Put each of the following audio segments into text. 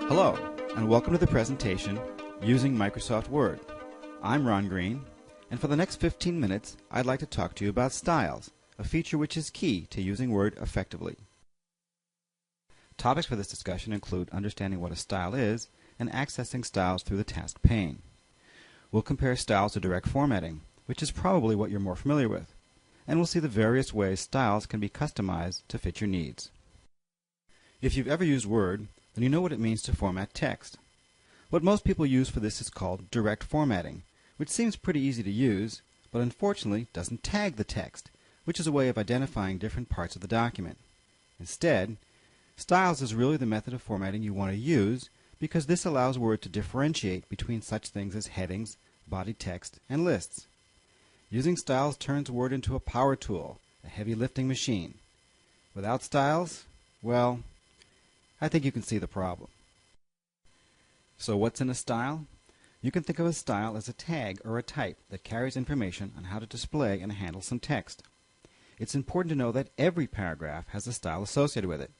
Hello, and welcome to the presentation, Using Microsoft Word. I'm Ron Green, and for the next 15 minutes, I'd like to talk to you about styles, a feature which is key to using Word effectively. Topics for this discussion include understanding what a style is and accessing styles through the task pane. We'll compare styles to direct formatting, which is probably what you're more familiar with, and we'll see the various ways styles can be customized to fit your needs. If you've ever used Word, then you know what it means to format text. What most people use for this is called direct formatting, which seems pretty easy to use, but unfortunately doesn't tag the text, which is a way of identifying different parts of the document. Instead, styles is really the method of formatting you want to use because this allows Word to differentiate between such things as headings, body text, and lists. Using styles turns Word into a power tool, a heavy lifting machine. Without styles, well, I think you can see the problem. So what's in a style? You can think of a style as a tag or a type that carries information on how to display and handle some text. It's important to know that every paragraph has a style associated with it.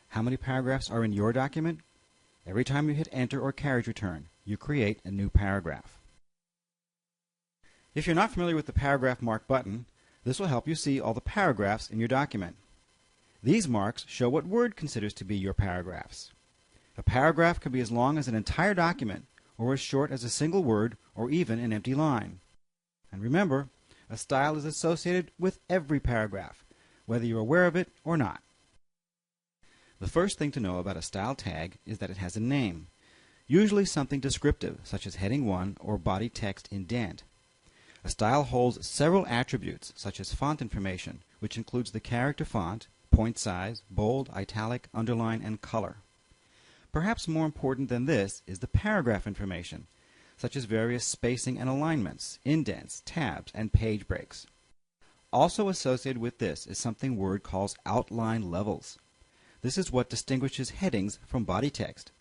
How many paragraphs are in your document? Every time you hit Enter or Carriage Return, you create a new paragraph. If you're not familiar with the Paragraph Mark button, this will help you see all the paragraphs in your document. These marks show what Word considers to be your paragraphs. A paragraph can be as long as an entire document, or as short as a single word, or even an empty line. And remember, a style is associated with every paragraph, whether you're aware of it or not. The first thing to know about a style tag is that it has a name, usually something descriptive, such as heading 1 or body text indent. A style holds several attributes, such as font information, which includes the character font, point size, bold, italic, underline, and color. Perhaps more important than this is the paragraph information, such as various spacing and alignments, indents, tabs, and page breaks. Also associated with this is something Word calls outline levels. This is what distinguishes headings from body text.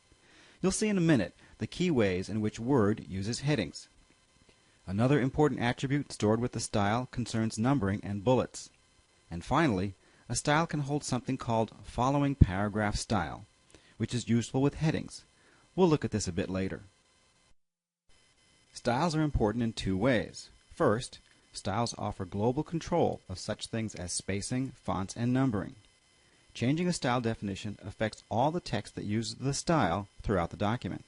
You'll see in a minute the key ways in which Word uses headings. Another important attribute stored with the style concerns numbering and bullets. And finally, a style can hold something called following paragraph style, which is useful with headings. We'll look at this a bit later. Styles are important in two ways. First, styles offer global control of such things as spacing, fonts, and numbering. Changing a style definition affects all the text that uses the style throughout the document.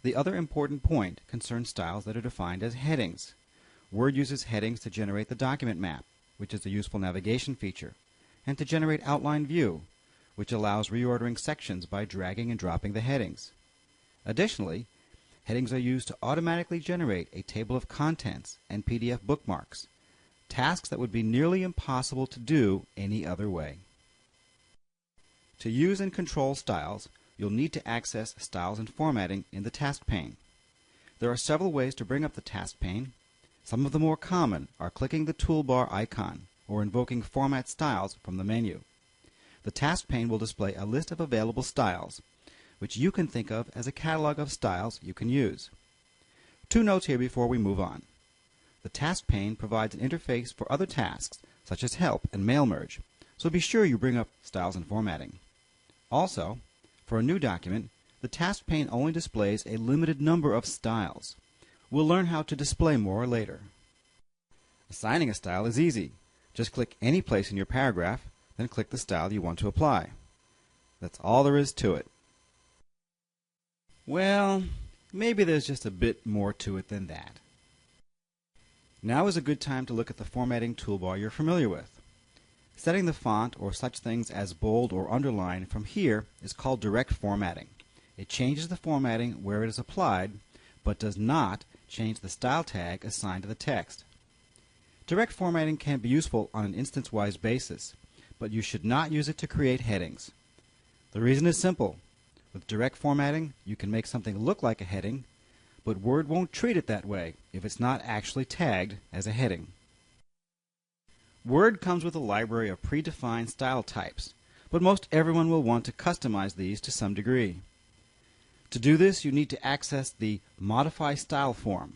The other important point concerns styles that are defined as headings. Word uses headings to generate the document map, which is a useful navigation feature, and to generate outline view, which allows reordering sections by dragging and dropping the headings. Additionally, headings are used to automatically generate a table of contents and PDF bookmarks, tasks that would be nearly impossible to do any other way. To use and control styles, you'll need to access Styles and Formatting in the task pane. There are several ways to bring up the task pane. Some of the more common are clicking the toolbar icon or invoking Format Styles from the menu. The task pane will display a list of available styles, which you can think of as a catalog of styles you can use. Two notes here before we move on. The task pane provides an interface for other tasks, such as help and mail merge, so be sure you bring up Styles and Formatting. Also, for a new document, the task pane only displays a limited number of styles. We'll learn how to display more later. Assigning a style is easy. Just click any place in your paragraph, then click the style you want to apply. That's all there is to it. Well, maybe there's just a bit more to it than that. Now is a good time to look at the formatting toolbar you're familiar with. Setting the font or such things as bold or underline from here is called direct formatting. It changes the formatting where it is applied, but does not change the style tag assigned to the text. Direct formatting can be useful on an instance-wise basis, but you should not use it to create headings. The reason is simple. With direct formatting, you can make something look like a heading, but Word won't treat it that way if it's not actually tagged as a heading. Word comes with a library of predefined style types, but most everyone will want to customize these to some degree. To do this, you need to access the Modify Style form.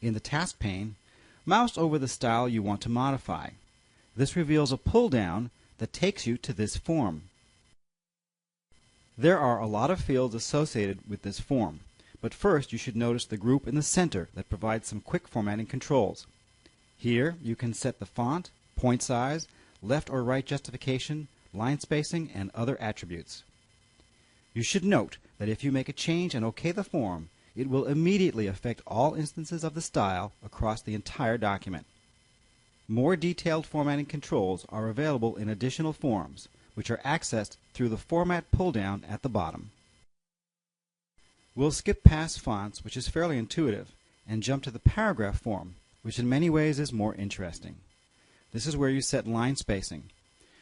In the task pane, mouse over the style you want to modify. This reveals a pull-down that takes you to this form. There are a lot of fields associated with this form, but first you should notice the group in the center that provides some quick formatting controls. Here you can set the font, point size, left or right justification, line spacing, and other attributes. You should note that if you make a change and OK the form, it will immediately affect all instances of the style across the entire document. More detailed formatting controls are available in additional forms, which are accessed through the Format pull-down at the bottom. We'll skip past fonts, which is fairly intuitive, and jump to the paragraph form, which in many ways is more interesting. This is where you set line spacing,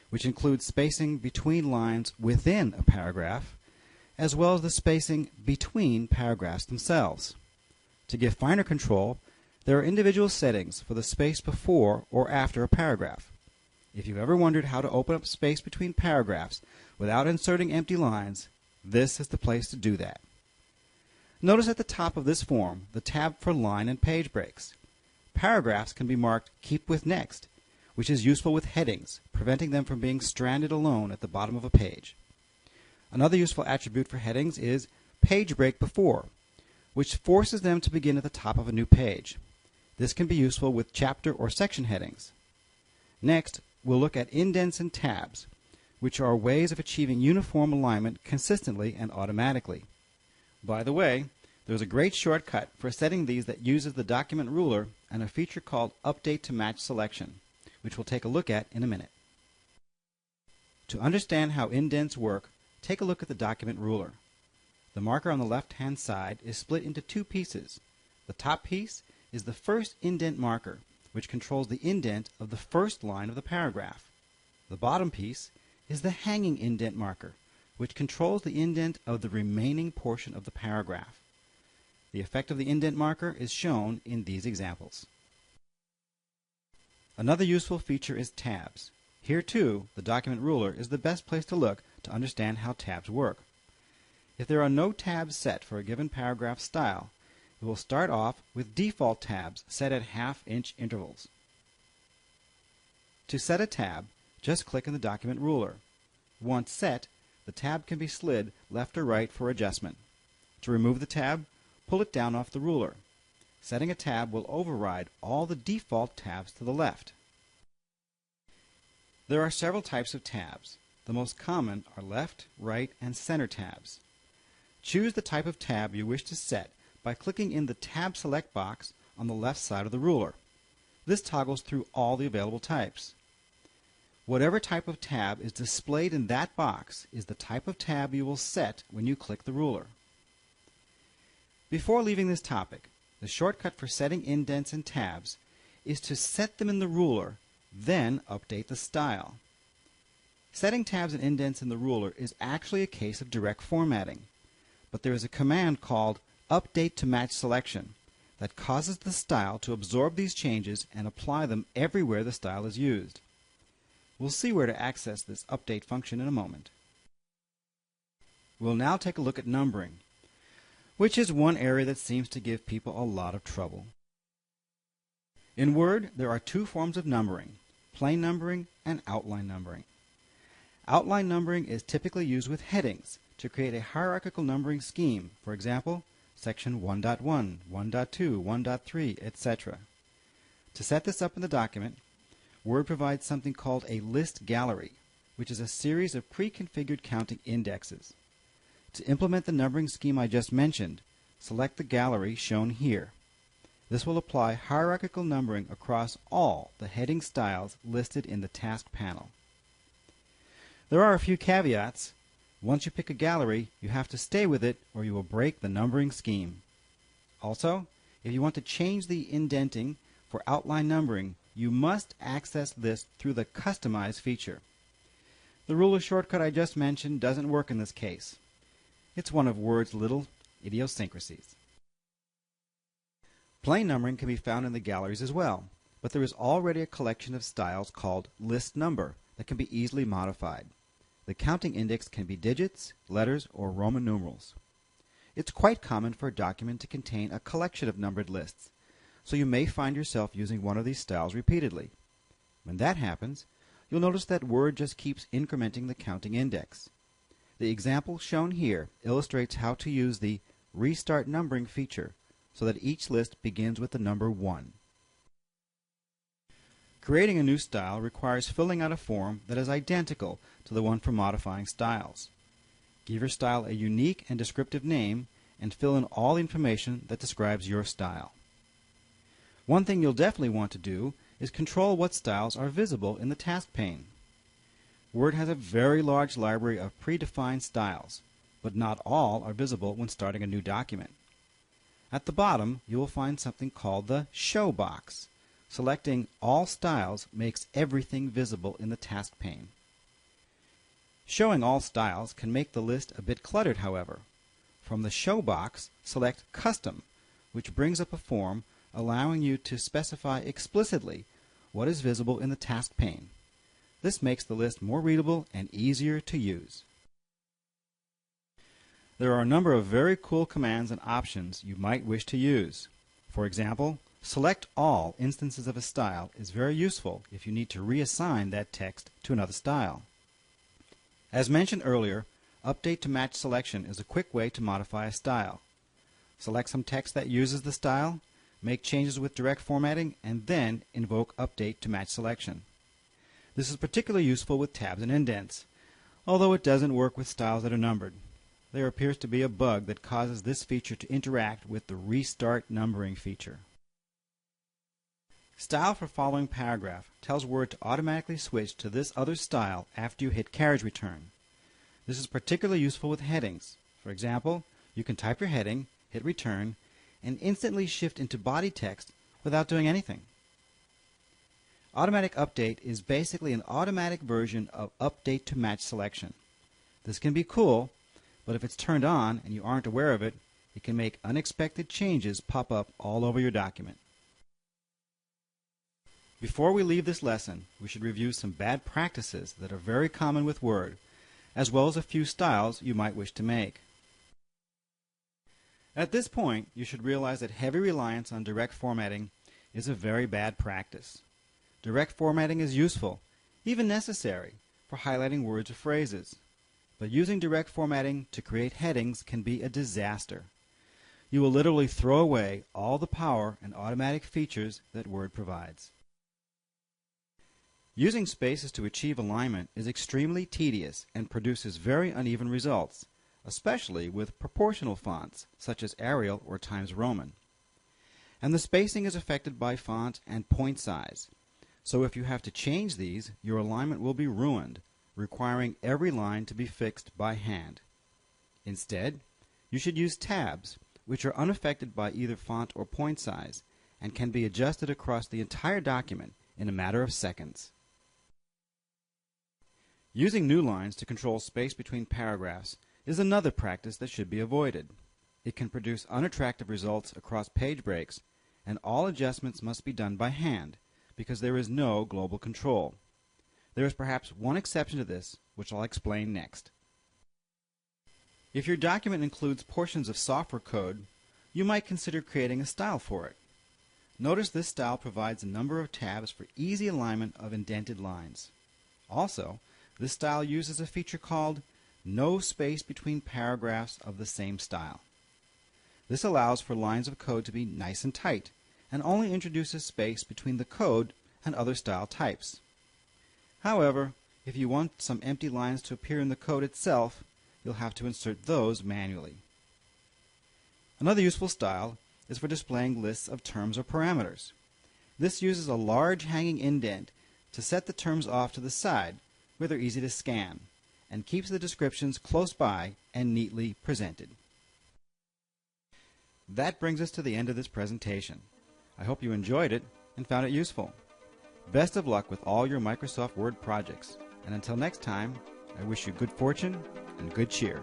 which includes spacing between lines within a paragraph, as well as the spacing between paragraphs themselves. To give finer control, there are individual settings for the space before or after a paragraph. If you've ever wondered how to open up space between paragraphs without inserting empty lines, this is the place to do that. Notice at the top of this form the tab for line and page breaks. Paragraphs can be marked Keep with Next, which is useful with headings, preventing them from being stranded alone at the bottom of a page. Another useful attribute for headings is Page Break Before, which forces them to begin at the top of a new page. This can be useful with chapter or section headings. Next, we'll look at indents and tabs, which are ways of achieving uniform alignment consistently and automatically. By the way, there's a great shortcut for setting these that uses the document ruler and a feature called Update to Match Selection, which we'll take a look at in a minute. To understand how indents work, take a look at the document ruler. The marker on the left-hand side is split into two pieces. The top piece is the first indent marker, which controls the indent of the first line of the paragraph. The bottom piece is the hanging indent marker, which controls the indent of the remaining portion of the paragraph. The effect of the indent marker is shown in these examples. Another useful feature is tabs. Here too, the document ruler is the best place to look to understand how tabs work. If there are no tabs set for a given paragraph style, it will start off with default tabs set at half-inch intervals. To set a tab, just click on the document ruler. Once set, the tab can be slid left or right for adjustment. To remove the tab, pull it down off the ruler. Setting a tab will override all the default tabs to the left. There are several types of tabs. The most common are left, right, and center tabs. Choose the type of tab you wish to set by clicking in the Tab Select box on the left side of the ruler. This toggles through all the available types. Whatever type of tab is displayed in that box is the type of tab you will set when you click the ruler. Before leaving this topic, the shortcut for setting indents and tabs is to set them in the ruler, then update the style. Setting tabs and indents in the ruler is actually a case of direct formatting, but there is a command called Update to Match Selection that causes the style to absorb these changes and apply them everywhere the style is used. We'll see where to access this update function in a moment. We'll now take a look at numbering, which is one area that seems to give people a lot of trouble. In Word, there are two forms of numbering, plain numbering and outline numbering. Outline numbering is typically used with headings to create a hierarchical numbering scheme, for example, section 1.1, 1.2, 1.3, etc. To set this up in the document, Word provides something called a list gallery, which is a series of pre-configured counting indexes. To implement the numbering scheme I just mentioned, select the gallery shown here. This will apply hierarchical numbering across all the heading styles listed in the task panel. There are a few caveats. Once you pick a gallery, you have to stay with it or you will break the numbering scheme. Also, if you want to change the indenting for outline numbering, you must access this through the Customize feature. The ruler shortcut I just mentioned doesn't work in this case. It's one of Word's little idiosyncrasies. Plain numbering can be found in the galleries as well, but there is already a collection of styles called list number that can be easily modified. The counting index can be digits, letters, or Roman numerals. It's quite common for a document to contain a collection of numbered lists, so you may find yourself using one of these styles repeatedly. When that happens, you'll notice that Word just keeps incrementing the counting index. The example shown here illustrates how to use the Restart Numbering feature so that each list begins with the number 1. Creating a new style requires filling out a form that is identical to the one for modifying styles. Give your style a unique and descriptive name and fill in all the information that describes your style. One thing you'll definitely want to do is control what styles are visible in the task pane. Word has a very large library of predefined styles, but not all are visible when starting a new document. At the bottom, you will find something called the Show box. Selecting all styles makes everything visible in the task pane. Showing all styles can make the list a bit cluttered, however. From the Show box, select Custom, which brings up a form allowing you to specify explicitly what is visible in the task pane. This makes the list more readable and easier to use. There are a number of very cool commands and options you might wish to use. For example, Select All instances of a style is very useful if you need to reassign that text to another style. As mentioned earlier, Update to Match Selection is a quick way to modify a style. Select some text that uses the style, make changes with direct formatting, and then invoke Update to Match Selection. This is particularly useful with tabs and indents, although it doesn't work with styles that are numbered. There appears to be a bug that causes this feature to interact with the Restart Numbering feature. Style for following paragraph tells Word to automatically switch to this other style after you hit carriage return. This is particularly useful with headings. For example, you can type your heading, hit return, and instantly shift into body text without doing anything. Automatic Update is basically an automatic version of Update to Match Selection. This can be cool, but if it's turned on and you aren't aware of it, it can make unexpected changes pop up all over your document. Before we leave this lesson, we should review some bad practices that are very common with Word, as well as a few styles you might wish to make. At this point, you should realize that heavy reliance on direct formatting is a very bad practice. Direct formatting is useful, even necessary, for highlighting words or phrases. But using direct formatting to create headings can be a disaster. You will literally throw away all the power and automatic features that Word provides. Using spaces to achieve alignment is extremely tedious and produces very uneven results, especially with proportional fonts such as Arial or Times Roman. And the spacing is affected by font and point size, so if you have to change these, your alignment will be ruined, requiring every line to be fixed by hand. Instead, you should use tabs, which are unaffected by either font or point size, and can be adjusted across the entire document in a matter of seconds. Using new lines to control space between paragraphs is another practice that should be avoided. It can produce unattractive results across page breaks, and all adjustments must be done by hand, because there is no global control. There is perhaps one exception to this, which I'll explain next. If your document includes portions of software code, you might consider creating a style for it. Notice this style provides a number of tabs for easy alignment of indented lines. Also, this style uses a feature called No Space Between Paragraphs of the Same Style. This allows for lines of code to be nice and tight, and only introduces space between the code and other style types. However, if you want some empty lines to appear in the code itself, you'll have to insert those manually. Another useful style is for displaying lists of terms or parameters. This uses a large hanging indent to set the terms off to the side where they're easy to scan, and keeps the descriptions close by and neatly presented. That brings us to the end of this presentation. I hope you enjoyed it and found it useful. Best of luck with all your Microsoft Word projects, and until next time, I wish you good fortune and good cheer.